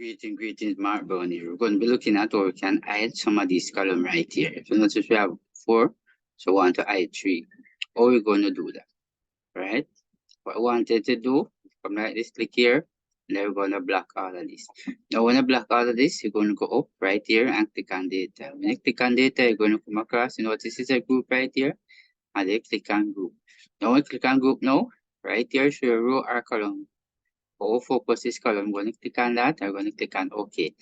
Greetings, Mark Brown here. We're going to be looking at how we can hide some of these columns right here. If you notice, we have 4, so we want to hide 3. How are we going to do that? Right? What I wanted to do, come like this, click here, and then we're going to block all of this. Now, when you block all of this, you're going to go up right here and click on data. When you click on data, you're going to come across, you notice this is a group right here, and then click on group. Now, when you click on group now, right here, show your row or column. Focus this column. I'm going to click on that. I'm going to click on OK. If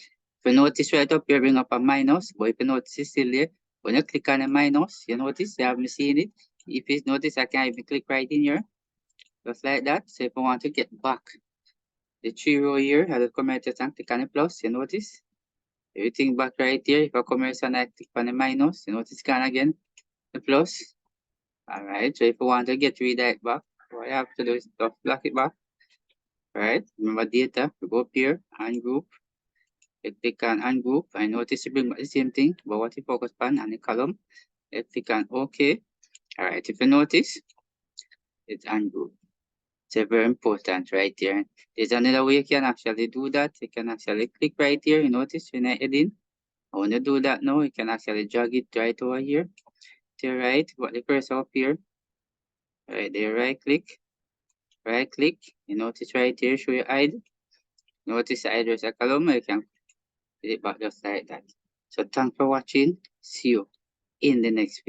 you notice right up here, bring up a minus. But if you notice it's still there, when you click on a minus, you notice you haven't seen it. If you notice, I can even click right in here, just like that. So if I want to get back the 3 row here, I will come right here and click on the plus. You notice everything back right here. If I come here and I click on the minus, you notice gone again the plus. All right. So if I want to get rid of it back, what I have to do is just block it back. Right, remember data, we go up here, ungroup, you click on ungroup, I notice you bring back the same thing, but what you focus on the column, you click on OK. All right, if you notice, it's ungroup. It's very important right there. There's another way you can actually do that. You can actually click right here, you notice when I heading. I want to do that now, you can actually drag it right over here to the right, put the cursor up here, right there, right click, you notice right here, show you hide. Notice the address a column, you can put it back just like that. So thanks for watching. See you in the next video.